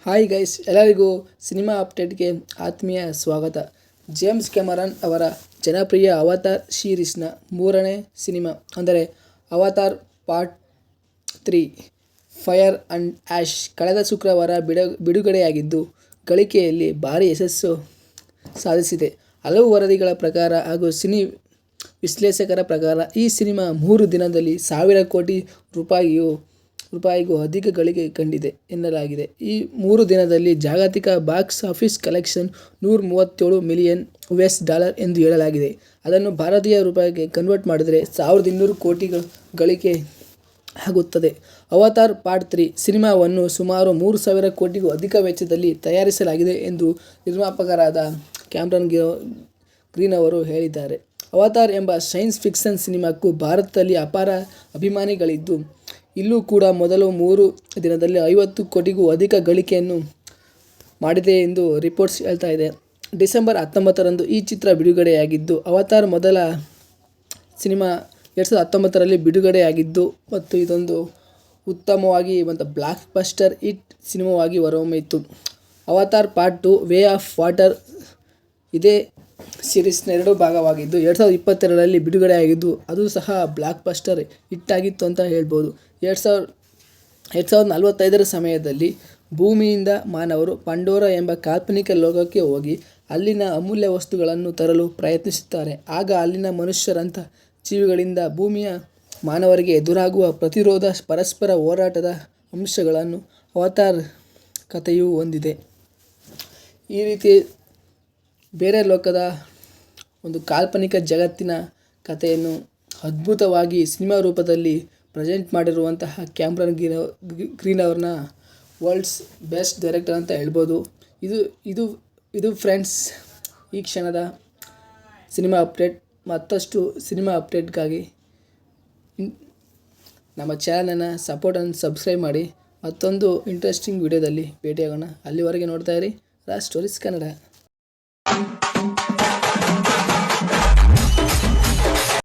Hi guys, ಎಲ್ಲರಿಗೂ cinema ಅಪ್ಡೇಟ್ಗೆ ಆತ್ಮೀಯ ಸ್ವಾಗತ. ಜೇಮ್ಸ್ ಕ್ಯಾಮರನ್ ಅವರ ಜನಪ್ರಿಯ ಅವತಾರ್ ಸೀರೀಸ್ನ ಮೂರನೇ ಸಿನಿಮಾ ಅಂದರೆ avatar part 3 fire and ash ಕಳೆದ ಶುಕ್ರವಾರ ಬಿಡುಗಡೆಯಾಗಿದ್ದು ಗಳಿಕೆಯಲ್ಲಿ ಭಾರೀ ಯಶಸ್ಸು ಸಾಧಿಸಿದೆ. ಹಲವು ವರದಿಗಳ ಪ್ರಕಾರ ಹಾಗೂ ಸಿನಿ ವಿಶ್ಲೇಷಕರ ಪ್ರಕಾರ ಈ ಸಿನಿಮಾ 3 ದಿನದಲ್ಲಿ 1,000 ಕೋಟಿ ರೂಪಾಯಿಗೂ ಅಧಿಕ ಗಳಿಕೆ ಕಂಡಿದೆ ಎನ್ನಲಾಗಿದೆ. ಈ 3 ದಿನದಲ್ಲಿ ಜಾಗತಿಕ ಬಾಕ್ಸ್ ಆಫೀಸ್ ಕಲೆಕ್ಷನ್ $137 ಮಿಲಿಯನ್ ಎಂದು ಹೇಳಲಾಗಿದೆ. ಅದನ್ನು ಭಾರತೀಯ ರೂಪಾಯಿಗೆ ಕನ್ವರ್ಟ್ ಮಾಡಿದರೆ 1,200 ಕೋಟಿ ಗಳಿಕೆ ಆಗುತ್ತದೆ. ಅವತಾರ್ ಪಾರ್ಟ್ 3 ಸಿನಿಮಾವನ್ನು ಸುಮಾರು 3,000 ಕೋಟಿಗೂ ಅಧಿಕ ವೆಚ್ಚದಲ್ಲಿ ತಯಾರಿಸಲಾಗಿದೆ ಎಂದು ನಿರ್ಮಾಪಕರಾದ ಕ್ಯಾಮರನ್ ಗ್ರೀನ್ ಅವರು ಹೇಳಿದ್ದಾರೆ. ಅವತಾರ್ ಎಂಬ ಸೈನ್ಸ್ ಫಿಕ್ಷನ್ ಸಿನಿಮಾಕ್ಕೂ ಭಾರತದಲ್ಲಿ ಅಪಾರ ಅಭಿಮಾನಿಗಳಿದ್ದು, ಇಲ್ಲೂ ಕೂಡ ಮೊದಲ 3 ದಿನದಲ್ಲಿ 50 ಕೋಟಿಗೂ ಅಧಿಕ ಗಳಿಕೆಯನ್ನು ಮಾಡಿದೆ ಎಂದು ರಿಪೋರ್ಟ್ಸ್ ಹೇಳ್ತಾ ಇದೆ. ಡಿಸೆಂಬರ್ 19ರಂದು ಈ ಚಿತ್ರ ಬಿಡುಗಡೆಯಾಗಿದ್ದು, ಅವತಾರ್ ಮೊದಲ ಸಿನಿಮಾ 2019ರಲ್ಲಿ ಬಿಡುಗಡೆಯಾಗಿದ್ದು ಮತ್ತು ಇದೊಂದು ಉತ್ತಮವಾಗಿ ಮತ್ತು ಬ್ಲಾಕ್ ಬಸ್ಟರ್ ಹಿಟ್ ಸಿನಿಮಾವಾಗಿ ಹೊರಹೊಮ್ಮಿತು. Avatar part 2 way of water ಇದೇ ಸೀರೀಸ್ನ 2 ಭಾಗವಾಗಿದ್ದು 2022ರಲ್ಲಿ ಬಿಡುಗಡೆಯಾಗಿದ್ದು, ಅದು ಸಹ ಬ್ಲಾಕ್ ಬಸ್ಟರ್ ಹಿಟ್ ಆಗಿತ್ತು ಅಂತ ಹೇಳ್ಬೋದು. 2045ರ ಸಮಯದಲ್ಲಿ ಭೂಮಿಯಿಂದ ಮಾನವರು ಪಂಡೋರಾ ಎಂಬ ಕಾಲ್ಪನಿಕ ಲೋಕಕ್ಕೆ ಹೋಗಿ ಅಲ್ಲಿನ ಅಮೂಲ್ಯ ವಸ್ತುಗಳನ್ನು ತರಲು ಪ್ರಯತ್ನಿಸುತ್ತಾರೆ. ಆಗ ಅಲ್ಲಿನ ಮನುಷ್ಯರಂಥ ಜೀವಿಗಳಿಂದ ಭೂಮಿಯ ಮಾನವರಿಗೆ ಎದುರಾಗುವ ಪ್ರತಿರೋಧ, ಪರಸ್ಪರ ಹೋರಾಟದ ಅಂಶಗಳನ್ನು ಅವತಾರ್ ಕಥೆಯು ಹೊಂದಿದೆ. ಈ ರೀತಿ ಬೇರೆ ಲೋಕದ ಒಂದು ಕಾಲ್ಪನಿಕ ಜಗತ್ತಿನ ಕಥೆಯನ್ನು ಅದ್ಭುತವಾಗಿ ಸಿನಿಮಾ ರೂಪದಲ್ಲಿ ಪ್ರೆಸೆಂಟ್ ಮಾಡಿರುವಂತಹ ಕ್ಯಾಮರನ್ ಗ್ರೀನ್ ಅವ್ರನ್ನ ವರ್ಲ್ಡ್ಸ್ ಬೆಸ್ಟ್ ಡೈರೆಕ್ಟರ್ ಅಂತ ಹೇಳ್ಬೋದು. ಇದು ಫ್ರೆಂಡ್ಸ್ ಈ ಕ್ಷಣದ ಸಿನಿಮಾ ಅಪ್ಡೇಟ್. ಮತ್ತಷ್ಟು ಸಿನಿಮಾ ಅಪ್ಡೇಟ್ಗಾಗಿ ನಮ್ಮ ಚಾನಲನ್ನು ಸಪೋರ್ಟ್ ಆ್ಯಂಡ್ ಸಬ್ಸ್ಕ್ರೈಬ್ ಮಾಡಿ. ಮತ್ತೊಂದು ಇಂಟ್ರೆಸ್ಟಿಂಗ್ ವಿಡಿಯೋದಲ್ಲಿ ಭೇಟಿಯಾಗೋಣ. ಅಲ್ಲಿವರೆಗೆ ನೋಡ್ತಾ ಇರಿ ರಾಜ್ ಸ್ಟೋರೀಸ್ ಕನ್ನಡ.